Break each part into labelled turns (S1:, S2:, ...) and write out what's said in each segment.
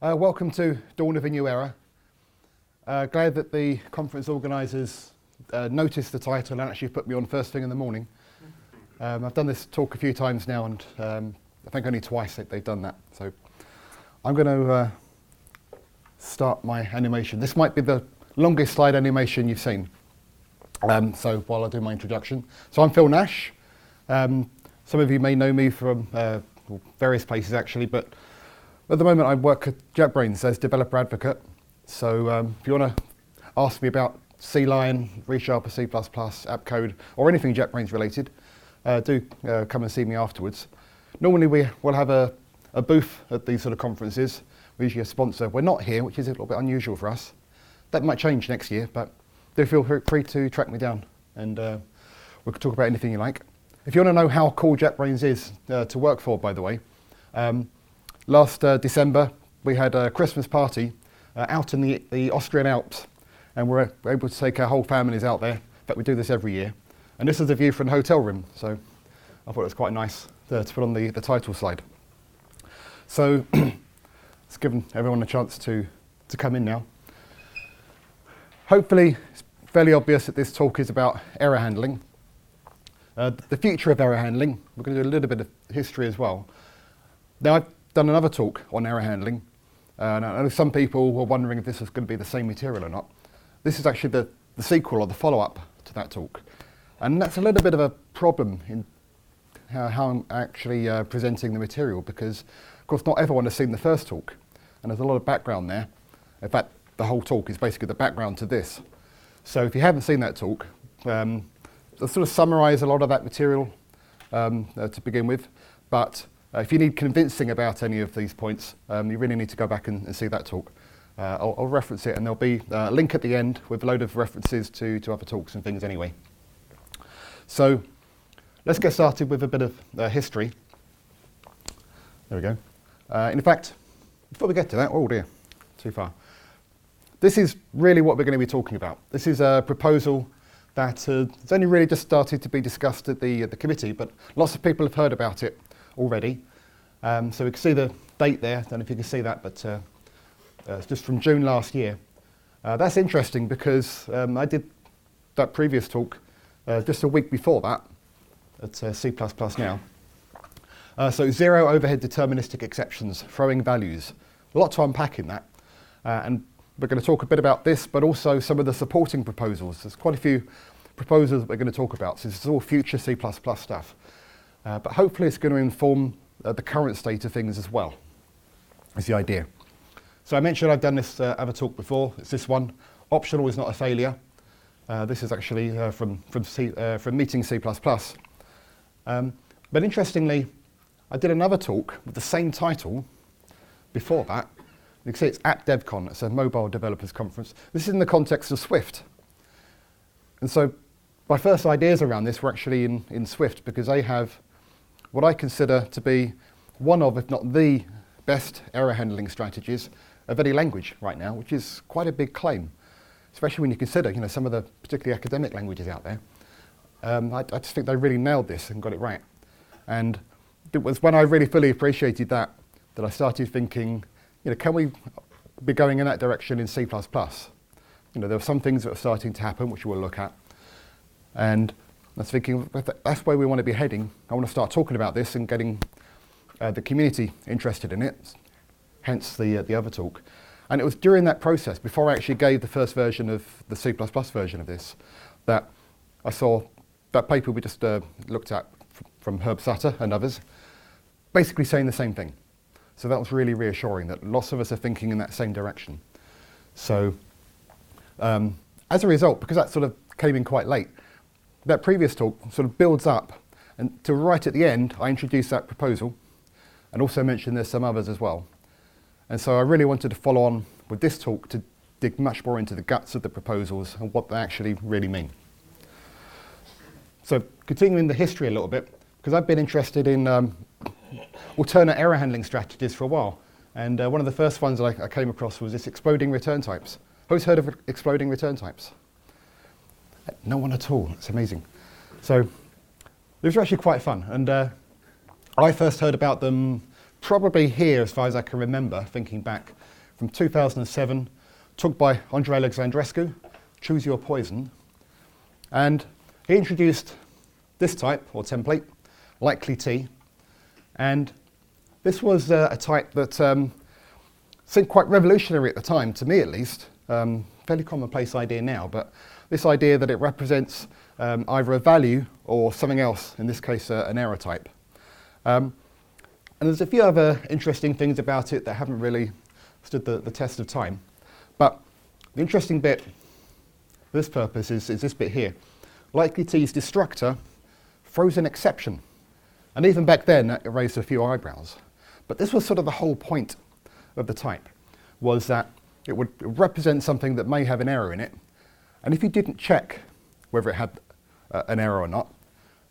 S1: Welcome to Dawn of a New Era. Glad that the conference organisers noticed the title and actually put me on first thing in the morning. I've done this talk a few times now, and I think only twice they've done that. So I'm going to start my animation. This might be the longest slide animation you've seen. So while I do my introduction. So I'm Phil Nash. Some of you may know me from various places actually, but at the moment I work at JetBrains as developer advocate. So if you want to ask me about C-Line, ReSharper, C++, app code, or anything JetBrains related, do come and see me afterwards. Normally we'll have a booth at these sort of conferences. We're usually a sponsor. We're not here, which is a little bit unusual for us. That might change next year, but do feel free to track me down, and we can talk about anything you like. If you want to know how cool JetBrains is to work for, by the way, last December we had a Christmas party out in the Austrian Alps, and we're able to take our whole families out there. In fact, we do this every year. And this is the view from the hotel room, so I thought it was quite nice to put on the title slide. So it's given everyone a chance to come in now. Hopefully it's fairly obvious that this talk is about error handling. The future of error handling. We're going to do a little bit of history as well. Now, I've done another talk on error handling, and I know some people were wondering if this was going to be the same material or not. This is actually the sequel or the follow-up to that talk. And that's a little bit of a problem in how I'm actually presenting the material, because, of course, not everyone has seen the first talk, and there's a lot of background there. In fact, the whole talk is basically the background to this. So if you haven't seen that talk, I'll sort of summarise a lot of that material to begin with, but if you need convincing about any of these points, you really need to go back and see that talk. I'll reference it, and there'll be a link at the end with a load of references to other talks and things anyway. So let's get started with a bit of history. There we go. In fact, before we get to that, oh dear, too far. This is really what we're going to be talking about. This is a proposal that has only really just started to be discussed at the committee, but lots of people have heard about it already. So we can see the date there. I don't know if you can see that, but it's just from June last year. That's interesting because I did that previous talk just a week before that at C++ now. So zero overhead deterministic exceptions, throwing values. A lot to unpack in that. And we're going to talk a bit about this, but also some of the supporting proposals. There's quite a few proposals that we're going to talk about. So this is all future C++ stuff. But hopefully it's going to inform the current state of things as well, is the idea. So I mentioned I've done this other talk before. It's this one. Optional is not a failure. This is actually from meeting C++. But interestingly, I did another talk with the same title before that. You can see it's at DevCon. It's a mobile developers conference. This is in the context of Swift. And so my first ideas around this were actually in Swift, because they have what I consider to be one of, if not the best error handling strategies of any language right now, which is quite a big claim, especially when you consider some of the particularly academic languages out there. I just think they really nailed this and got it right. And it was when I really fully appreciated that I started thinking, can we be going in that direction in C++? There were some things that were starting to happen, which we'll look at. And I was thinking, if that's where we want to be heading, I want to start talking about this and getting the community interested in it, hence the other talk. And it was during that process, before I actually gave the first version of the C++ version of this, that I saw that paper we just looked at from Herb Sutter and others, basically saying the same thing. So that was really reassuring that lots of us are thinking in that same direction. So as a result, because that sort of came in quite late, that previous talk sort of builds up, and to right at the end, I introduced that proposal and also mentioned there's some others as well. And so I really wanted to follow on with this talk to dig much more into the guts of the proposals and what they actually really mean. So continuing the history a little bit, because I've been interested in alternate error handling strategies for a while. And one of the first ones I came across was this exploding return types. Who's heard of exploding return types? No one at all. It's amazing. So these are actually quite fun. And I first heard about them probably here, as far as I can remember, thinking back from 2007, talk by Andrei Alexandrescu, Choose Your Poison. And he introduced this type, or template, likely T. And this was a type that seemed quite revolutionary at the time, to me at least. Fairly commonplace idea now, but this idea that it represents either a value or something else, in this case an error type. And there's a few other interesting things about it that haven't really stood the test of time. But the interesting bit for this purpose is this bit here. Likely T's destructor throws an exception. And even back then, that raised a few eyebrows. But this was sort of the whole point of the type, was that it would represent something that may have an error in it. And if you didn't check whether it had an error or not,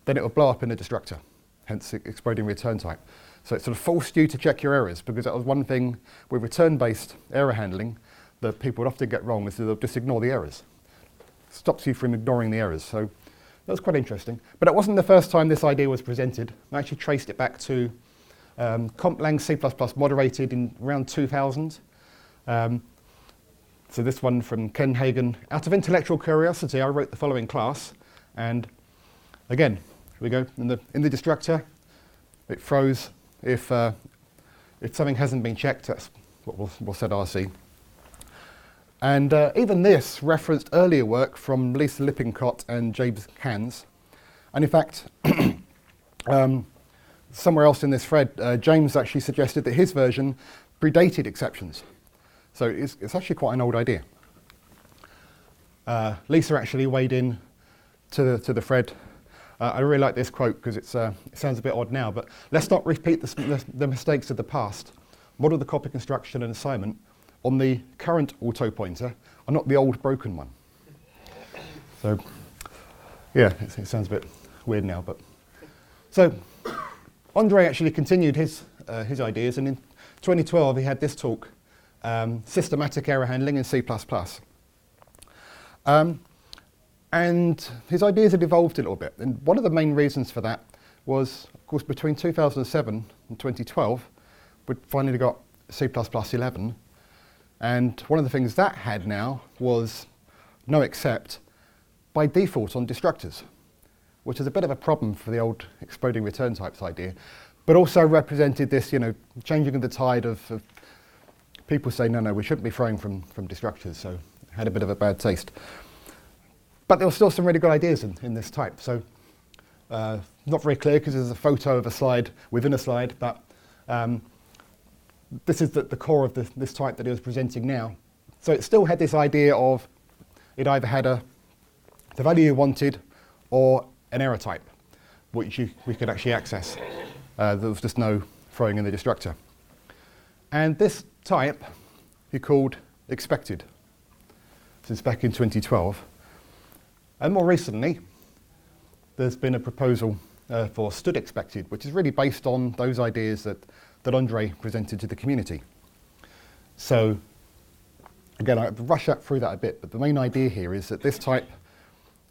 S1: then it would blow up in the destructor, hence exploding return type. So it sort of forced you to check your errors, because that was one thing with return-based error handling that people would often get wrong, is they'll just ignore the errors. Stops you from ignoring the errors. So that was quite interesting. But it wasn't the first time this idea was presented. I actually traced it back to Complang C++ moderated in around 2000. So this one from Ken Hagen. Out of intellectual curiosity, I wrote the following class. And again, here we go. In the destructor, it throws if something hasn't been checked. That's what we'll set RC. And even this referenced earlier work from Lisa Lippincott and James Hans. And in fact, somewhere else in this thread, James actually suggested that his version predated exceptions. So it's actually quite an old idea. Lisa actually weighed in to the thread. I really like this quote because it sounds a bit odd now, but let's not repeat the mistakes of the past. Model the copy construction and assignment on the current auto pointer and not the old broken one. So yeah, it sounds a bit weird now, but so Andrei actually continued his ideas, and in 2012 he had this talk, systematic error handling in C++. And his ideas had evolved a little bit, and one of the main reasons for that was, of course, between 2007 and 2012, we'd finally got C++ 11, and one of the things that had now was no except by default on destructors, which is a bit of a problem for the old exploding return types idea, but also represented this, changing of the tide of people saying, no, we shouldn't be throwing from destructors, so it had a bit of a bad taste. But there were still some really good ideas in this type, so not very clear because there's a photo of a slide within a slide, but this is the core of this type that he was presenting now. So it still had this idea of it either had the value you wanted or an error type, which we could actually access. There was just no throwing in the destructor. And this type he called expected, since back in 2012. And more recently, there's been a proposal for stood expected, which is really based on those ideas that Andrei presented to the community. So again, I rush through that a bit, but the main idea here is that this type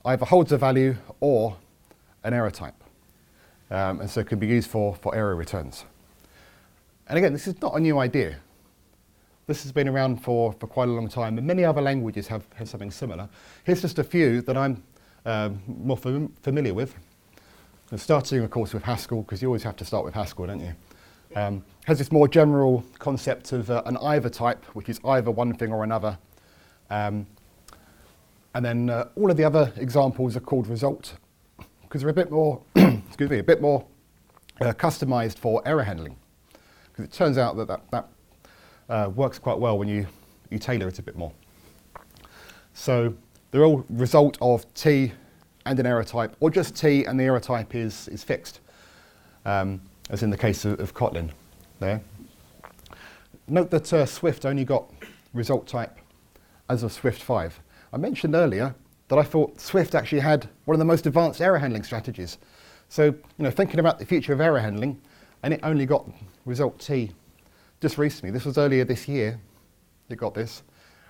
S1: either holds a value or an error type. And so it can be used for error returns. And again, this is not a new idea. This has been around for quite a long time, and many other languages have something similar. Here's just a few that I'm more familiar with. And starting, of course, with Haskell, because you always have to start with Haskell, don't you? Has this more general concept of an either type, which is either one thing or another. And then all of the other examples are called result, because they're a bit more, excuse me, a bit more customized for error handling. Because it turns out that works quite well when you tailor it a bit more. So they're all result of T and an error type, or just T and the error type is fixed, as in the case of Kotlin there. Note that Swift only got result type as of Swift 5. I mentioned earlier that I thought Swift actually had one of the most advanced error handling strategies. So, thinking about the future of error handling, and it only got result T just recently. This was earlier this year, it got this.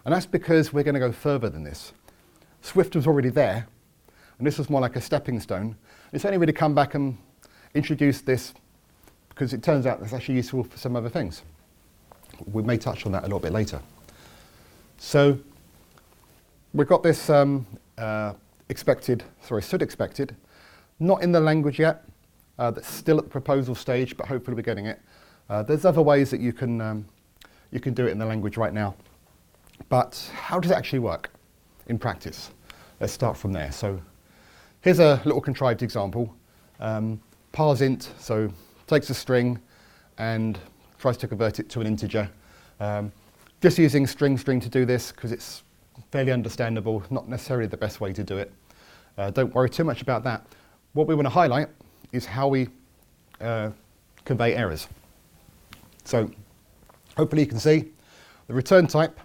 S1: And that's because we're going to go further than this. Swift was already there, and this was more like a stepping stone. It's only really come back and introduced this because it turns out it's actually useful for some other things. We may touch on that a little bit later. So we've got this stood expected, not in the language yet. That's still at the proposal stage, but hopefully we're getting it. There's other ways that you can do it in the language right now. But how does it actually work in practice? Let's start from there. So here's a little contrived example. ParseInt, so takes a string and tries to convert it to an integer. Just using string to do this because it's fairly understandable, not necessarily the best way to do it. Don't worry too much about that. What we want to highlight is how we convey errors. So hopefully you can see the return type,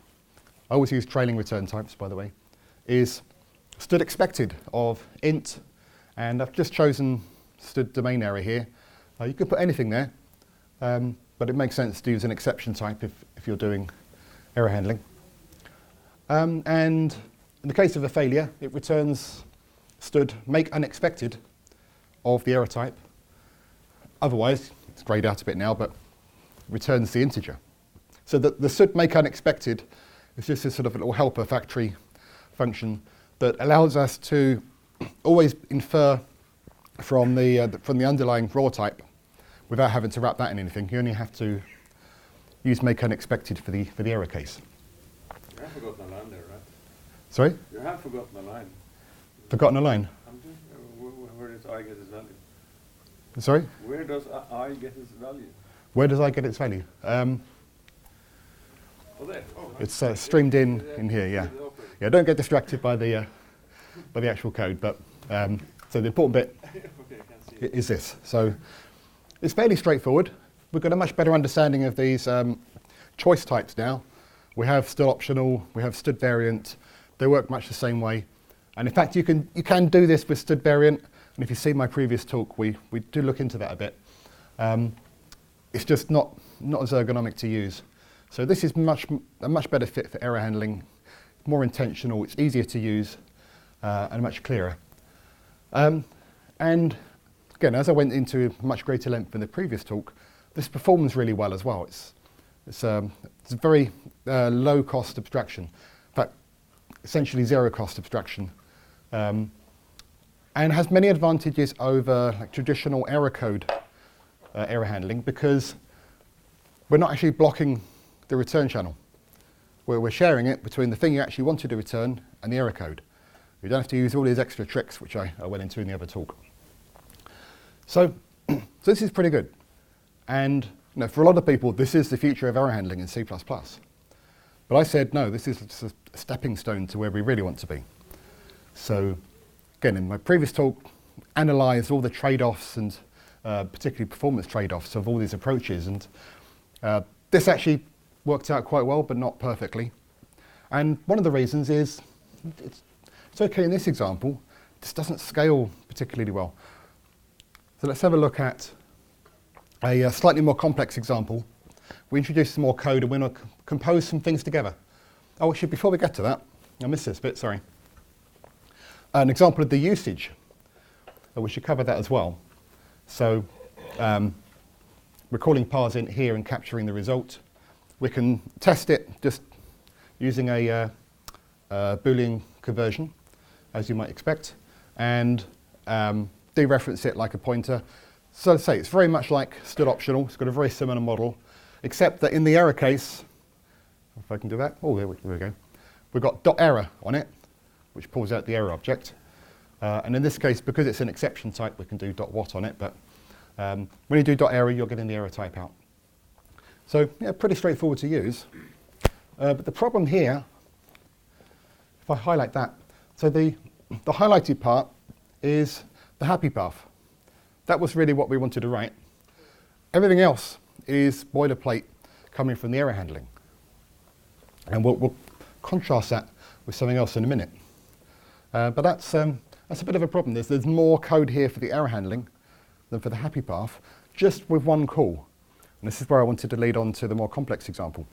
S1: I always use trailing return types by the way, is stood expected of int, and I've just chosen stood domain error here. You could put anything there, but it makes sense to use an exception type if you're doing error handling. And in the case of a failure, it returns stood make unexpected of the error type. Otherwise, it's grayed out a bit now, but returns the integer. So the stood make unexpected is just this sort of little helper factory function that allows us to always infer from the underlying raw type without having to wrap that in anything. You only have to use make unexpected for the error case.
S2: You have forgotten a line there, right?
S1: Sorry?
S2: You have forgotten a line.
S1: Forgotten a line?
S2: Where does I get its value?
S1: Sorry?
S2: Where does I get its value?
S1: Where does I get its value?
S2: Oh, there. Oh,
S1: It's streamed in here, yeah. Yeah, don't get distracted by the actual code, but so the important bit is this. So it's fairly straightforward. We've got a much better understanding of these choice types now. We have stood optional, we have stood variant. They work much the same way. And in fact, you can do this with stood variant. And if you see my previous talk, we do look into that a bit. It's just not as ergonomic to use. So this is a much better fit for error handling, more intentional, it's easier to use, and much clearer. And again, as I went into much greater length in the previous talk, this performs really well as well. It's a very low cost abstraction. In fact, essentially zero cost abstraction. And has many advantages over like traditional error code error handling because we're not actually blocking the return channel. We're sharing it between the thing you actually wanted to return and the error code. You don't have to use all these extra tricks, which I went into in the other talk. So this is pretty good. And for a lot of people, this is the future of error handling in C++. But I said, no, this is just a stepping stone to where we really want to be. So again, in my previous talk, analysed all the trade-offs and particularly performance trade-offs of all these approaches. And this actually worked out quite well, but not perfectly. And one of the reasons is it's okay in this example, this doesn't scale particularly well. So let's have a look at a slightly more complex example. We introduce some more code and we're going to compose some things together. Oh, actually, before we get to that, I missed this bit, sorry. An example of the usage. We should cover that as well. So we're calling parseInt here and capturing the result. We can test it just using a Boolean conversion, as you might expect, and dereference it like a pointer. So to say, it's very much like stood optional. It's got a very similar model, except that in the error case, if I can do that, oh, there we go. We've got .error on it, which pulls out the error object. And in this case, because it's an exception type, we can do .what on it. But when you do .error, you're getting the error type out. So yeah, pretty straightforward to use. But the problem here, if I highlight that, so the highlighted part is the happy path. That was really what we wanted to write. Everything else is boilerplate coming from the error handling. And we'll contrast that with something else in a minute. But that's a bit of a problem. There's more code here for the error handling than for the happy path, just with one call. And this is where I wanted to lead on to the more complex example.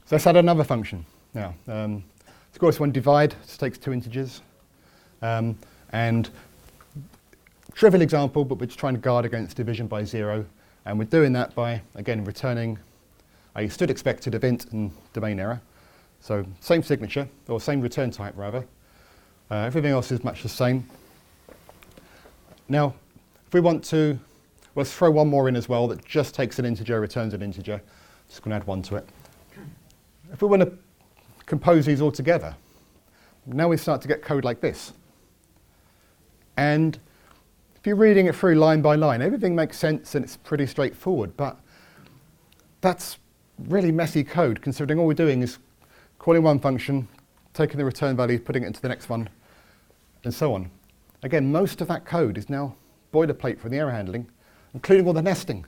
S1: So let's add another function now. Of course, when divide, this takes two integers. And trivial example, but we're just trying to guard against division by 0. And we're doing that by, again, returning a stood expected of int and domain error. So same signature, or same return type rather. Everything else is much the same. Now, if we want to, let's throw one more in as well that just takes an integer, returns an integer. Just going to add one to it. If we want to compose these all together, now we start to get code like this. And if you're reading it through line by line, everything makes sense and it's pretty straightforward, but that's really messy code considering all we're doing is calling one function, taking the return value, putting it into the next one, and so on. Again, most of that code is now boilerplate for the error handling, including all the nesting.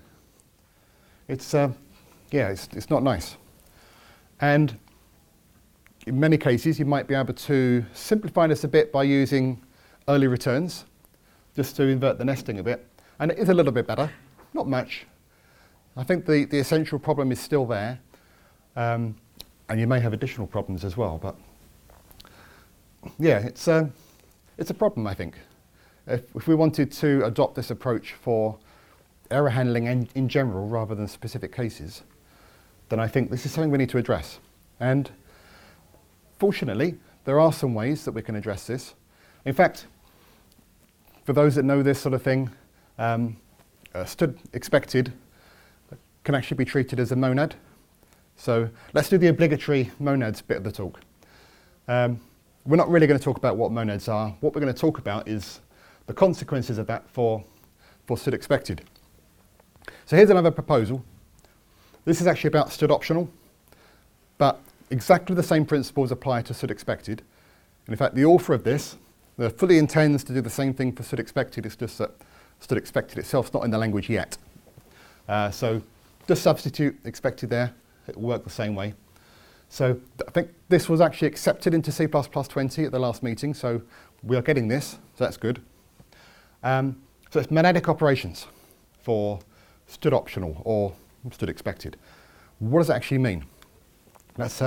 S1: It's not nice. And in many cases, you might be able to simplify this a bit by using early returns, just to invert the nesting a bit. And it is a little bit better, not much. I think the essential problem is still there. And you may have additional problems as well. But yeah, it's a problem, I think. If we wanted to adopt this approach for error handling in general rather than specific cases, then I think this is something we need to address. And fortunately, there are some ways that we can address this. In fact, for those that know this sort of thing, stood expected can actually be treated as a monad. So let's do the obligatory monads bit of the talk. We're not really going to talk about what monads are. What we're going to talk about is the consequences of that for stood expected. So here's another proposal. This is actually about stood optional, but exactly the same principles apply to stood expected. And in fact, the author of this fully intends to do the same thing for stood expected. It's just that stood expected itself is not in the language yet. So just substitute expected there. It will work the same way. So I think this was actually accepted into C++ 20 at the last meeting, so we are getting this, so that's good. So it's monadic operations for stood optional or stood expected. What does that actually mean? Let's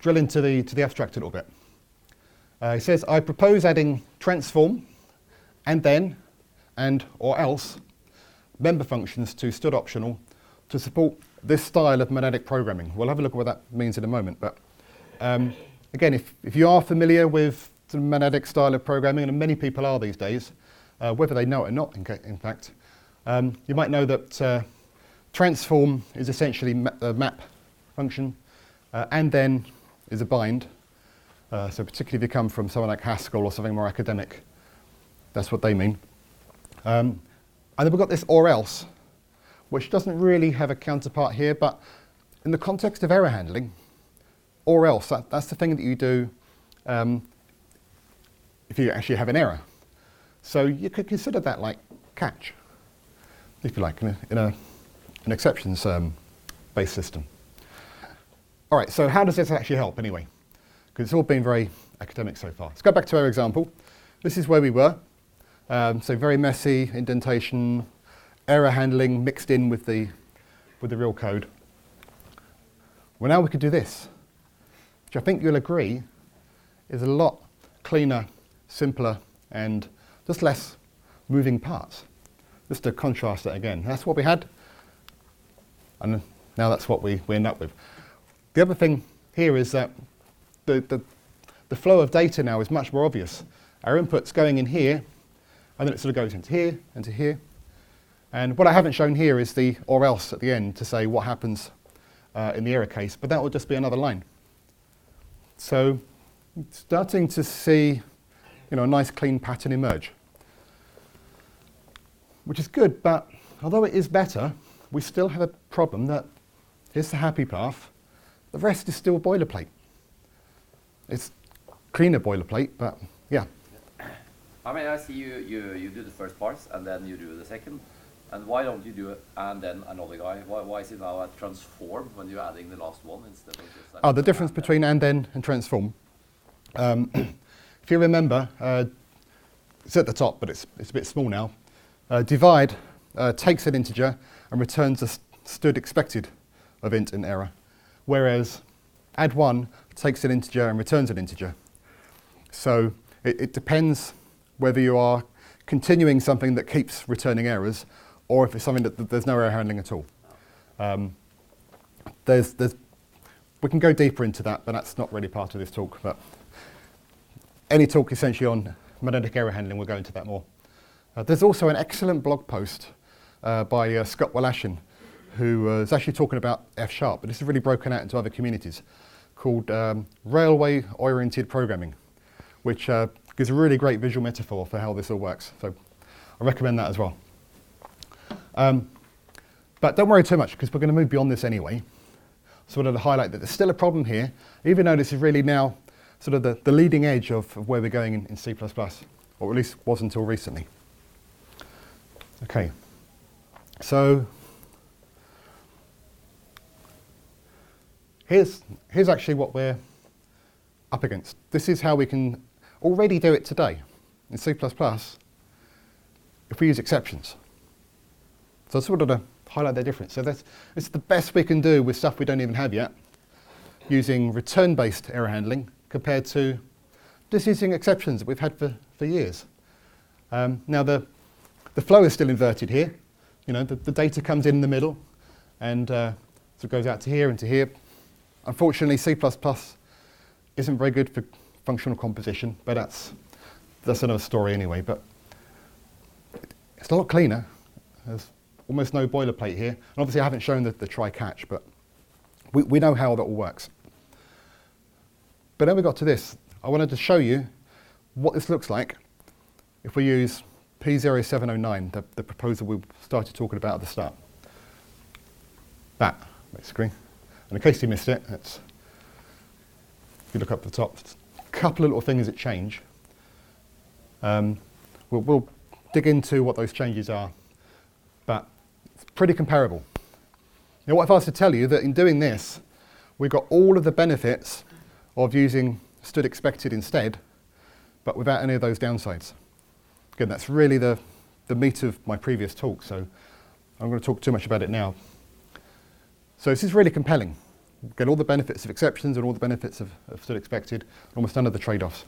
S1: drill into the abstract a little bit. It says, I propose adding transform and then and or else member functions to stood optional to support this style of monadic programming. We'll have a look at what that means in a moment. But again, if you are familiar with the monadic style of programming, and many people are these days, whether they know it or not, in fact, you might know that transform is essentially a map function, and then is a bind. So particularly if you come from someone like Haskell or something more academic, that's what they mean. And then we've got this or else, which doesn't really have a counterpart here, but in the context of error handling, or else, that's the thing that you do if you actually have an error. So you could consider that like catch, if you like, in an exceptions-based system. All right, so how does this actually help anyway? Because it's all been very academic so far. Let's go back to our example. This is where we were. So very messy, indentation, error handling mixed in with the real code. Well, now we could do this, which I think you'll agree is a lot cleaner, simpler, and just less moving parts. Just to contrast it again. That's what we had, and now that's what we end up with. The other thing here is that the flow of data now is much more obvious. Our input's going in here, and then it sort of goes into here and to here. And what I haven't shown here is the or else at the end to say what happens in the error case, but that will just be another line. So starting to see a nice clean pattern emerge, which is good, but although it is better, we still have a problem that here's the happy path, the rest is still boilerplate. It's cleaner boilerplate, but yeah.
S3: I mean, I see you do the first parts and then you do the second. And why don't you do it and then another guy? Why is it now a transform when you're adding the last one instead of just...
S1: Oh, the difference between and then and transform. If you remember, it's at the top, but it's a bit small now. Divide takes an integer and returns a stood expected of int and error, whereas add one takes an integer and returns an integer. So it depends whether you are continuing something that keeps returning errors or if it's something that there's no error handling at all. we can go deeper into that, but that's not really part of this talk. But any talk essentially on magnetic error handling, we'll go into that more. There's also an excellent blog post by Scott Walashin, who is actually talking about F#, but this is really broken out into other communities, called railway-oriented programming, which gives a really great visual metaphor for how this all works. So I recommend that as well. But don't worry too much, because we're going to move beyond this anyway. So I wanted to highlight that there's still a problem here, even though this is really now sort of the leading edge of where we're going in C++, or at least was until recently. Okay, so here's actually what we're up against. This is how we can already do it today in C++ if we use exceptions. So I just wanted to highlight that difference. So it's the best we can do with stuff we don't even have yet, using return-based error handling compared to just using exceptions that we've had for years. Now the flow is still inverted here. You know, the data comes in the middle, and so it goes out to here and to here. Unfortunately, C++ isn't very good for functional composition, but that's another story anyway. But it's a lot cleaner. There's almost no boilerplate here. And obviously I haven't shown the try-catch, but we know how that all works. But then we got to this. I wanted to show you what this looks like if we use P0709, the proposal we started talking about at the start. That, basically. And in case you missed it, if you look up the top, a couple of little things that change. We'll dig into what those changes are, but it's pretty comparable. Now, what if I was to tell you that in doing this, we've got all of the benefits of using stood expected instead, but without any of those downsides? Again, that's really the meat of my previous talk, so I'm going to talk too much about it now. So this is really compelling. We get all the benefits of exceptions and all the benefits of stood expected, almost none of the trade-offs.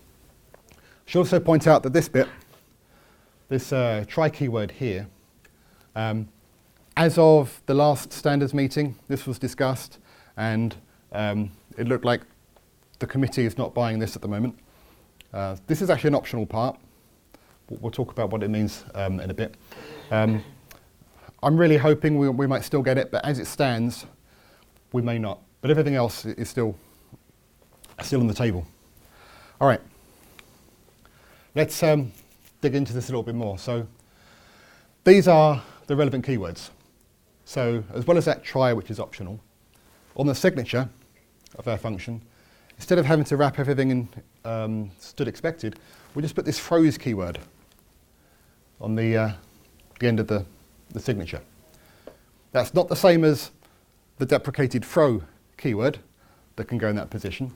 S1: I should also point out that this bit, this try keyword here, as of the last standards meeting, this was discussed, and it looked like the committee is not buying this at the moment. This is actually an optional part. We'll talk about what it means in a bit. I'm really hoping we might still get it, but as it stands, we may not. But everything else is still on the table. All right, let's dig into this a little bit more. So these are the relevant keywords. So as well as that try, which is optional, on the signature of our function, instead of having to wrap everything in stood expected, we just put this throws keyword on the end of the signature. That's not the same as the deprecated throw keyword that can go in that position,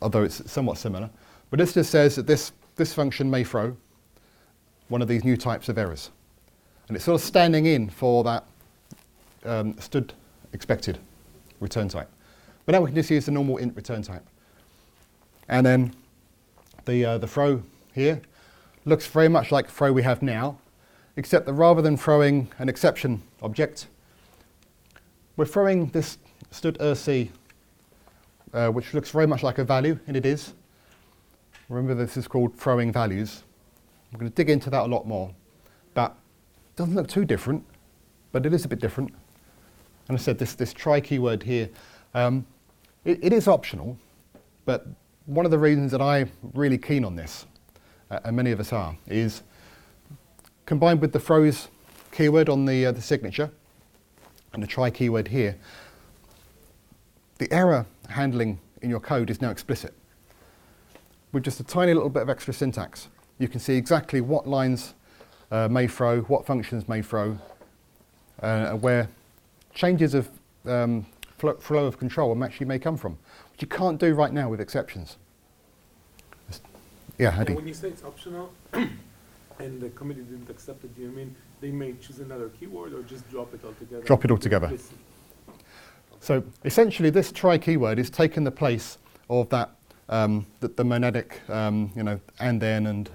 S1: although it's somewhat similar. But this just says that this function may throw one of these new types of errors. And it's sort of standing in for that stood expected return type. But now we can just use the normal int return type. And then the throw here looks very much like the throw we have now, except that rather than throwing an exception object, we're throwing this stood rc, which looks very much like a value, and it is. Remember, this is called throwing values. We're going to dig into that a lot more, but it doesn't look too different, but it is a bit different. And I said this try keyword here, it is optional, but one of the reasons that I'm really keen on this, and many of us are, is combined with the throws keyword on the signature and the try keyword here, the error handling in your code is now explicit. With just a tiny little bit of extra syntax, you can see exactly what lines may throw, what functions may throw, where changes of flow of control actually may come from, which you can't do right now with exceptions. Yeah, Hadi.
S4: When you say it's optional and the committee didn't accept it, do you mean they may choose another keyword or just drop it altogether?
S1: Drop it altogether.
S4: Okay.
S1: So essentially this try keyword is taking the place of that the monadic, and then and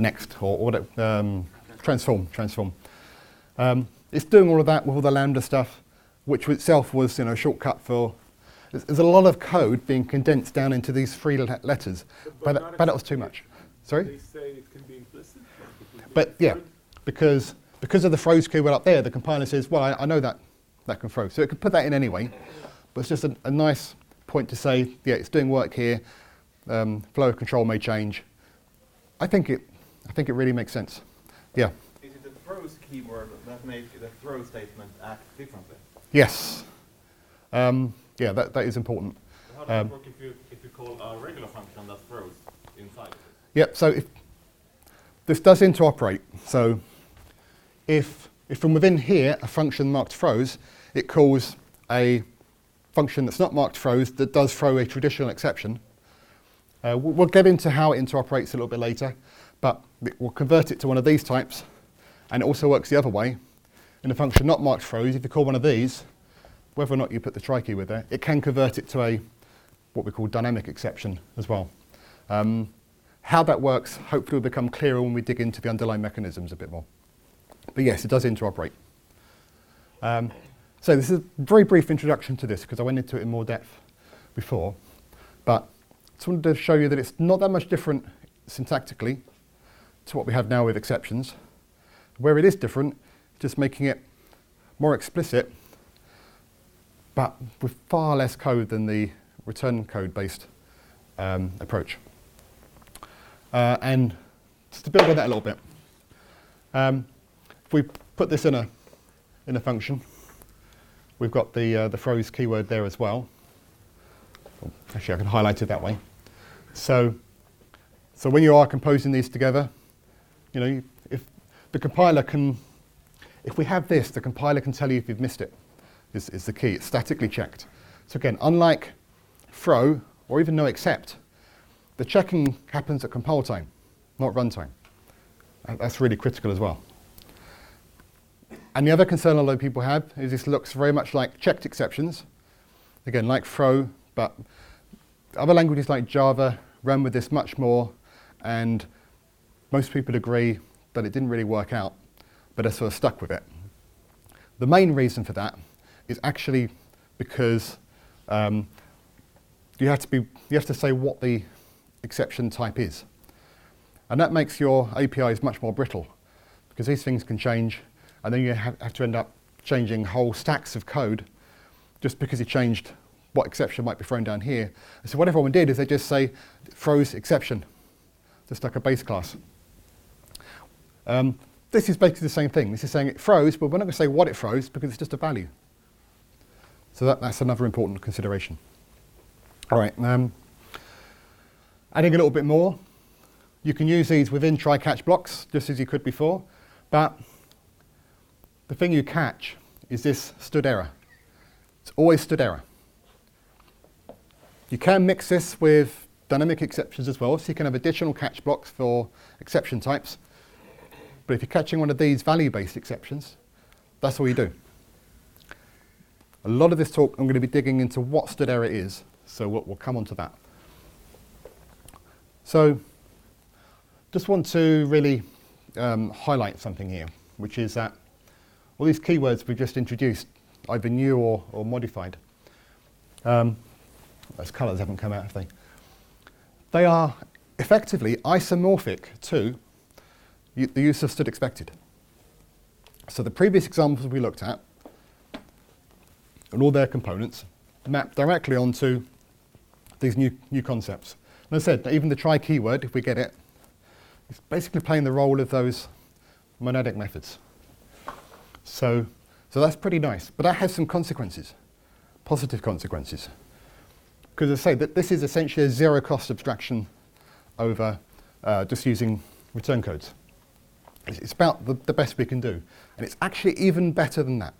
S1: next, or transform. it's doing all of that with all the lambda stuff, which itself was a shortcut for. There's a lot of code being condensed down into these three letters, but that was too much. Sorry?
S4: They say it can be implicit.
S1: But yeah, because of the throws keyword up there, the compiler says, well, I know that can throw. So it could put that in anyway, but it's just a nice point to say, yeah, it's doing work here. Flow of control may change. I think it really makes sense. Yeah.
S5: Is it the throws keyword that makes the throw statement act differently?
S1: Yes. Yeah, that is important.
S5: How does it work if you call a regular function that throws inside?
S1: Yep. So if this does interoperate. So if from within here a function marked throws, it calls a function that's not marked throws that does throw a traditional exception. We'll get into how it interoperates a little bit later, but we'll convert it to one of these types, and it also works the other way. In a function not marked throws, if you call one of these, whether or not you put the try keyword there, it can convert it to what we call dynamic exception as well. How that works hopefully will become clearer when we dig into the underlying mechanisms a bit more. But yes, it does interoperate. So this is a very brief introduction to this because I went into it in more depth before. But I just wanted to show you that it's not that much different syntactically to what we have now with exceptions. Where it is different, just making it more explicit, but with far less code than the return code based approach. And just to build on that a little bit, if we put this in a function, we've got the throws keyword there as well. Actually, I can highlight it that way. So when you are composing these together, if the compiler can, if we have this, the compiler can tell you if you've missed it. Is the key. It's statically checked. So again, unlike throw or even no except, the checking happens at compile time, not runtime. That's really critical as well. And the other concern a lot of people have is this looks very much like checked exceptions. Again, like throw, but other languages like Java run with this much more, and most people agree that it didn't really work out, but they're sort of stuck with it. The main reason for that is actually because you have to say what the exception type is. And that makes your APIs much more brittle because these things can change, and then you have to end up changing whole stacks of code just because you changed what exception might be thrown down here. And so what everyone did is they just say throws exception, just like a base class. This is basically the same thing. This is saying it throws, but we're not going to say what it throws because it's just a value. So that's another important consideration. All right, adding a little bit more, you can use these within try-catch blocks, just as you could before, but the thing you catch is this stood error. It's always stood error. You can mix this with dynamic exceptions as well, so you can have additional catch blocks for exception types, but if you're catching one of these value-based exceptions, that's all you do. A lot of this talk, I'm going to be digging into what stood error is, so we'll come on to that. So, just want to really highlight something here, which is that all these keywords we've just introduced, either new or modified, those colours haven't come out, have they? They are effectively isomorphic to the use of stood expected. So the previous examples we looked at, and all their components, map directly onto these new concepts. And as I said, even the try keyword, if we get it, is basically playing the role of those monadic methods. So that's pretty nice, but that has some consequences, positive consequences. Because as I say, that this is essentially a zero cost abstraction over just using return codes. It's about the best we can do. And it's actually even better than that.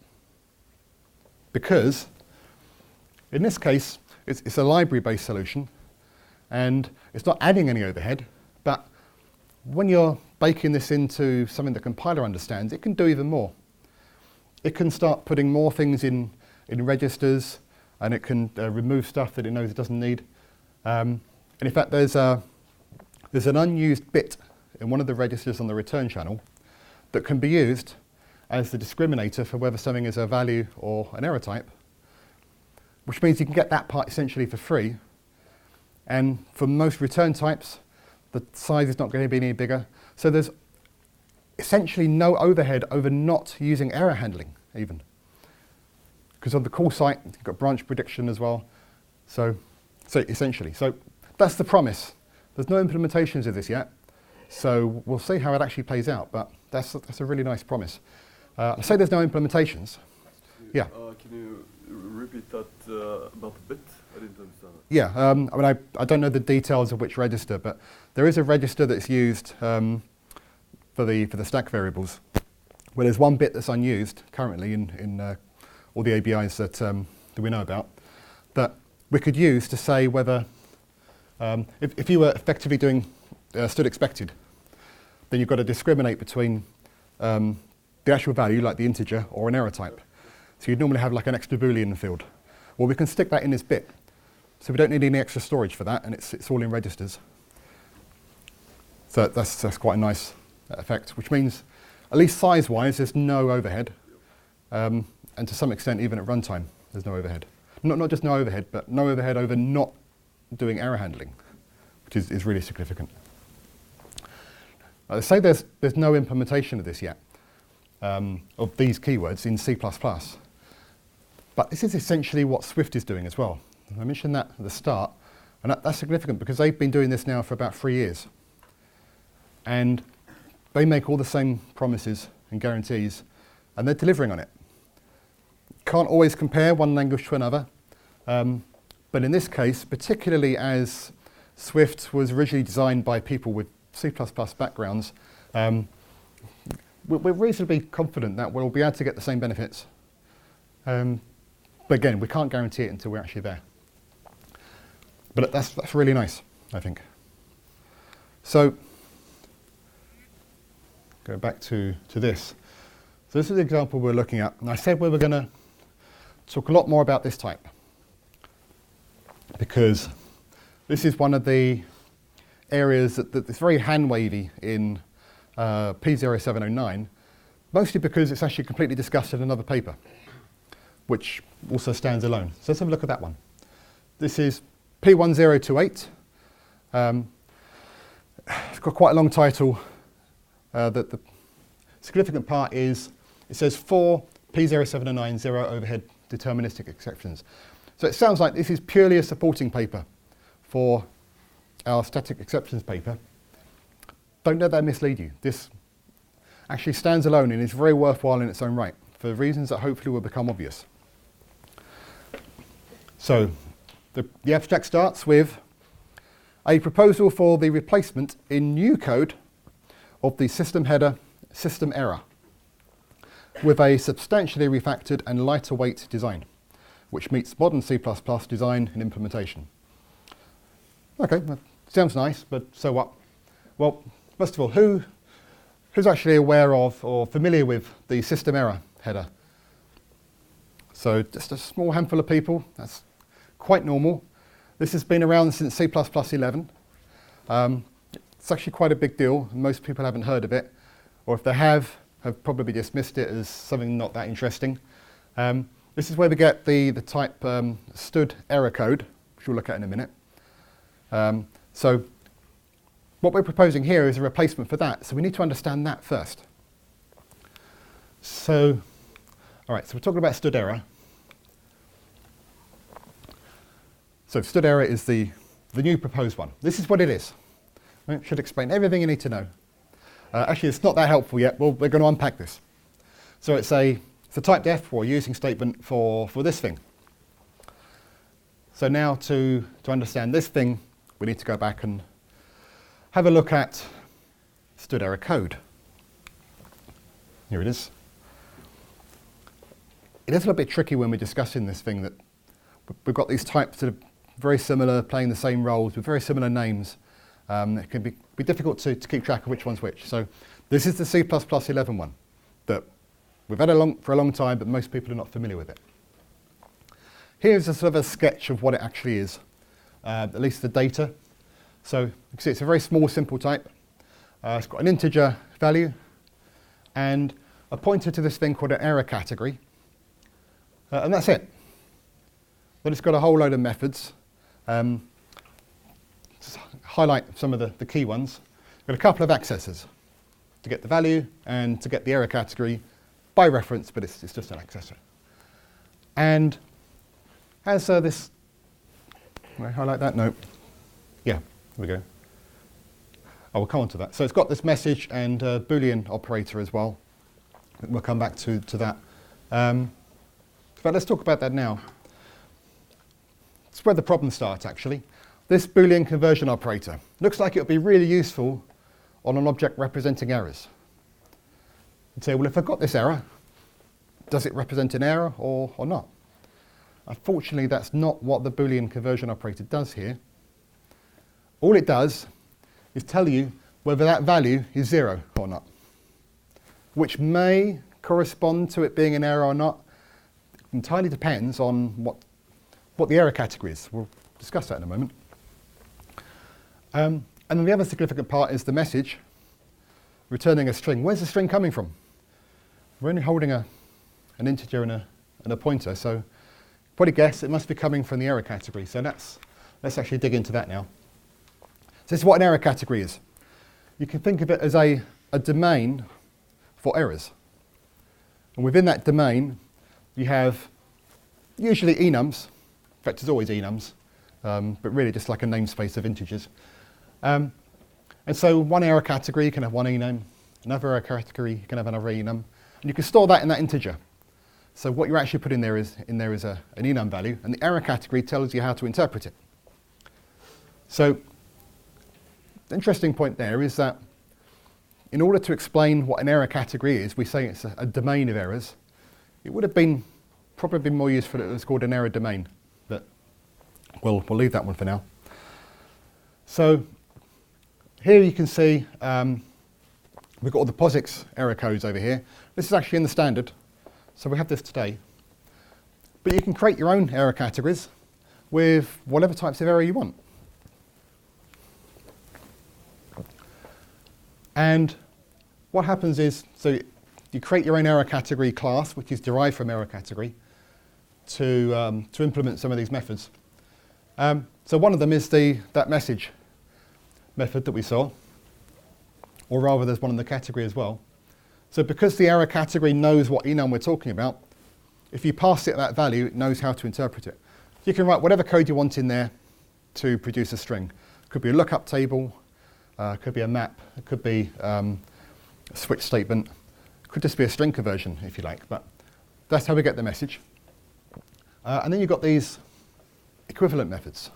S1: Because in this case, it's a library-based solution, and it's not adding any overhead, but when you're baking this into something the compiler understands, it can do even more. It can start putting more things in registers, and it can remove stuff that it knows it doesn't need. And in fact, there's an unused bit in one of the registers on the return channel that can be used as the discriminator for whether something is a value or an error type, which means you can get that part essentially for free. And for most return types, the size is not going to be any bigger. So there's essentially no overhead over not using error handling even. Because on the call site, you've got branch prediction as well. So essentially, that's the promise. There's no implementations of this yet. So we'll see how it actually plays out, but that's a really nice promise. I say there's no implementations. Yeah.
S2: Can you repeat that about a bit? I didn't understand it.
S1: Yeah, I mean, I don't know the details of which register, but there is a register that's used for the stack variables, where there's one bit that's unused currently in all the ABIs that we know about, that we could use to say whether, if you were effectively doing stood expected, then you've got to discriminate between the actual value, like the integer, or an error type. So you'd normally have like an extra Boolean field. Well, we can stick that in this bit. So we don't need any extra storage for that, and it's all in registers. So that's quite a nice effect, which means, at least size-wise, there's no overhead. And to some extent, even at runtime, there's no overhead. Not just no overhead, but no overhead over not doing error handling, which is really significant. I say there's no implementation of this yet, of these keywords in C++. But this is essentially what Swift is doing as well. I mentioned that at the start, and that's significant because they've been doing this now for about 3 years. And they make all the same promises and guarantees, and they're delivering on it. Can't always compare one language to another, but in this case, particularly as Swift was originally designed by people with C++ backgrounds, we're reasonably confident that we'll be able to get the same benefits. But again, we can't guarantee it until we're actually there. But that's really nice, I think. So, go back to this. So this is the example we're looking at. And I said we were going to talk a lot more about this type, because this is one of the areas that's very hand-wavy in P0709, mostly because it's actually completely discussed in another paper, which also stands alone. So let's have a look at that one. This is P1028. It's got quite a long title. The significant part is it says 4 P0709 zero overhead deterministic exceptions. So it sounds like this is purely a supporting paper for our static exceptions paper. Don't let that mislead you. This actually stands alone and is very worthwhile in its own right, for reasons that hopefully will become obvious. So the abstract starts with a proposal for the replacement in new code of the system header system error with a substantially refactored and lighter weight design, which meets modern C++ design and implementation. Okay, that sounds nice, but so what? Well, first of all, who's actually aware of or familiar with the system error header? So just a small handful of people. That's quite normal. This has been around since C++ 11. It's actually quite a big deal. Most people haven't heard of it, or if they have probably dismissed it as something not that interesting. This is where we get the type stood error code, which we'll look at in a minute. So what we're proposing here is a replacement for that. So we need to understand that first. So, all right, so we're talking about stood error. So stood error is the new proposed one. This is what it is. Right? Should explain everything you need to know. Actually, it's not that helpful yet. Well, we're going to unpack this. So it's a typed F or using statement for this thing. So now to understand this thing, we need to go back and have a look at stood error code. Here it is. It is a little bit tricky when we're discussing this thing that we've got these types that are very similar, playing the same roles with very similar names. It can be difficult to keep track of which one's which. So this is the C++ 11 one that we've had for a long time, but most people are not familiar with it. Here's a sort of a sketch of what it actually is, at least the data. So you can see it's a very small, simple type. It's got an integer value and a pointer to this thing called an error category, and that's it. Then it's got a whole load of methods. Just highlight some of the key ones. We've got a couple of accessors to get the value and to get the error category by reference, but it's just an accessor. And has this, can I highlight that? No. Yeah, here we go. Oh, we'll come on to that. So it's got this message and Boolean operator as well. We'll come back to that. But let's talk about that now. It's where the problem starts, actually. This Boolean conversion operator looks like it would be really useful on an object representing errors. You'd say, well, if I've got this error, does it represent an error or not? Unfortunately, that's not what the Boolean conversion operator does here. All it does is tell you whether that value is 0 or not, which may correspond to it being an error or not. It entirely depends on what the error category is. We'll discuss that in a moment. And then the other significant part is the message, returning a string. Where's the string coming from? We're only holding an integer and a pointer, so probably guess it must be coming from the error category. So let's actually dig into that now. So this is what an error category is. You can think of it as a domain for errors. And within that domain, you have usually enums. In fact, there's always enums, but really just like a namespace of integers. And so one error category can have one enum, another error category can have another enum, and you can store that in that integer. So what you're actually putting there is an enum value, and the error category tells you how to interpret it. So the interesting point there is that in order to explain what an error category is, we say it's a domain of errors. It would have been probably more useful if it was called an error domain, but we'll leave that one for now. So here you can see we've got all the POSIX error codes over here. This is actually in the standard, so we have this today. But you can create your own error categories with whatever types of error you want. And what happens is, so you create your own error category class, which is derived from error category, to implement some of these methods. So one of them is that message method that we saw, or rather there's one in the category as well. So because the error category knows what enum we're talking about, if you pass it that value, it knows how to interpret it. You can write whatever code you want in there to produce a string. It could be a lookup table, it could be a map, it could be a switch statement, it could just be a string conversion if you like, but that's how we get the message. And then you've got these equivalent methods.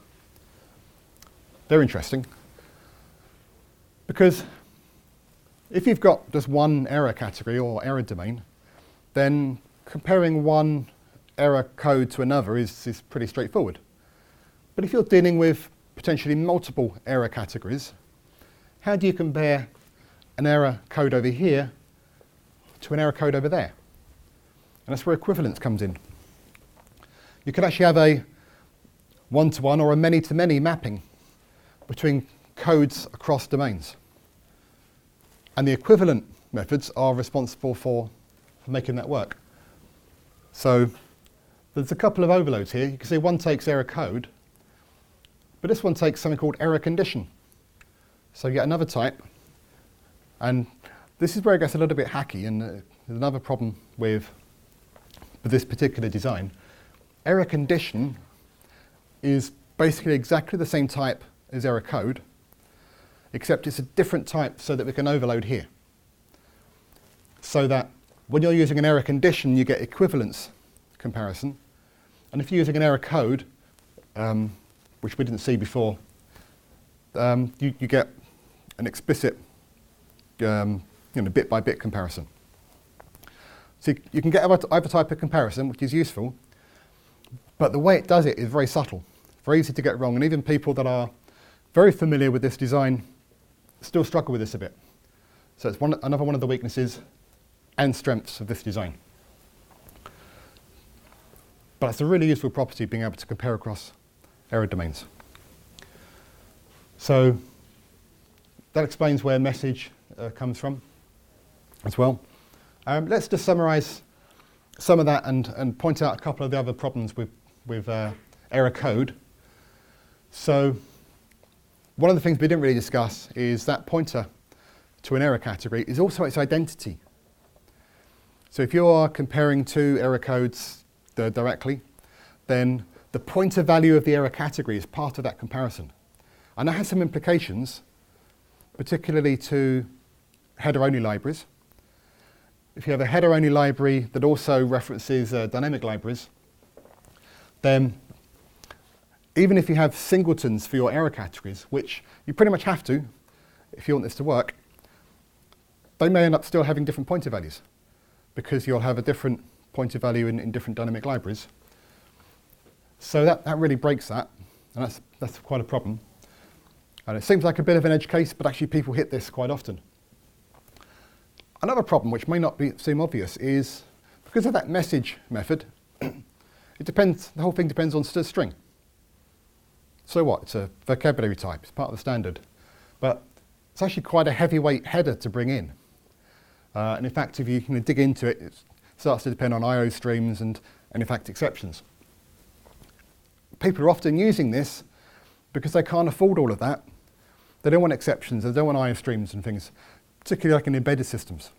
S1: They're interesting because if you've got just one error category or error domain, then comparing one error code to another is pretty straightforward. But if you're dealing with potentially multiple error categories, how do you compare an error code over here to an error code over there? And that's where equivalence comes in. You could actually have a one-to-one or a many-to-many mapping between codes across domains. And the equivalent methods are responsible for making that work. So there's a couple of overloads here. You can see one takes error code, but this one takes something called error condition. So you get another type, and this is where it gets a little bit hacky, and there's another problem with this particular design. Error condition is basically exactly the same type as error code, except it's a different type so that we can overload here. So that when you're using an error condition, you get equivalence comparison. And if you're using an error code, which we didn't see before, you get an explicit bit-by-bit comparison. So you can get either type of comparison, which is useful, but the way it does it is very subtle, very easy to get wrong, and even people that are very familiar with this design still struggle with this a bit. So it's another one of the weaknesses and strengths of this design. But it's a really useful property, being able to compare across error domains. So that explains where message comes from as well. Let's just summarise some of that and point out a couple of the other problems with error code. So one of the things we didn't really discuss is that pointer to an error category is also its identity. So if you are comparing two error codes directly, then the pointer value of the error category is part of that comparison. And that has some implications, particularly to header-only libraries. If you have a header-only library that also references dynamic libraries, then even if you have singletons for your error categories, which you pretty much have to if you want this to work, they may end up still having different pointer values because you'll have a different pointer value in different dynamic libraries. So that really breaks that, and that's quite a problem. And it seems like a bit of an edge case, but actually people hit this quite often. Another problem, which may not seem obvious, is because of that message method, the whole thing depends on string. So what? It's a vocabulary type, it's part of the standard. But it's actually quite a heavyweight header to bring in. And in fact, if you can dig into it, it starts to depend on I/O streams and in fact exceptions. People are often using this because they can't afford all of that. They don't want exceptions, they don't want I/O streams and things, particularly like in embedded systems.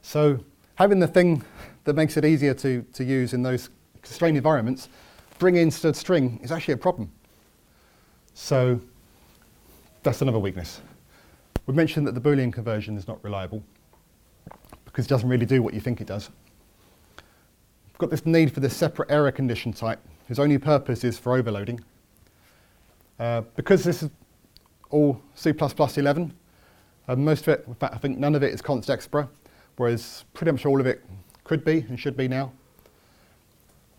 S1: So having the thing that makes it easier to use in those constrained environments, bring in string is actually a problem. So that's another weakness. We mentioned that the Boolean conversion is not reliable because it doesn't really do what you think it does. We've got this need for this separate error condition type whose only purpose is for overloading. Because this is all C++11, most of it, in fact I think none of it is const expr, whereas pretty much all of it could be and should be now.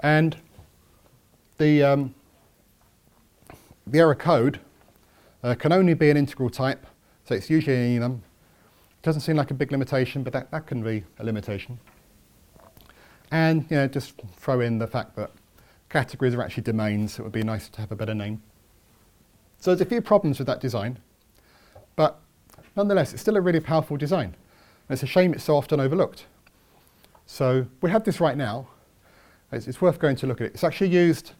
S1: And the error code can only be an integral type, so it's usually an enum. Doesn't seem like a big limitation, but that can be a limitation. And just throw in the fact that categories are actually domains. It would be nice to have a better name. So there's a few problems with that design, but nonetheless, it's still a really powerful design. And it's a shame it's so often overlooked. So we have this right now. It's worth going to look at it. It's actually used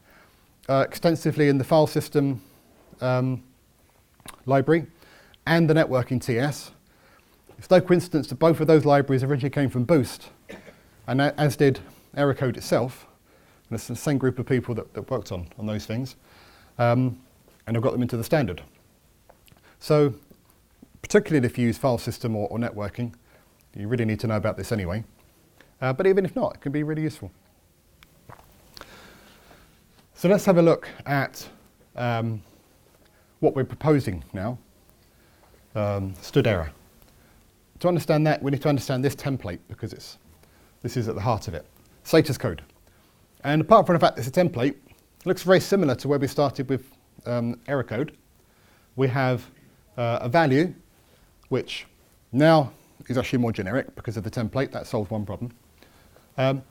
S1: extensively in the file system library and the networking TS. It's no coincidence that both of those libraries originally came from Boost, and as did error code itself. And it's the same group of people that worked on those things, and have got them into the standard. So particularly if you use file system or networking, you really need to know about this anyway. But even if not, it can be really useful. So let's have a look at what we're proposing now, stood error. To understand that, we need to understand this template because this is at the heart of it. Status code. And apart from the fact it's a template, it looks very similar to where we started with error code. We have a value, which now is actually more generic because of the template. That solves one problem. And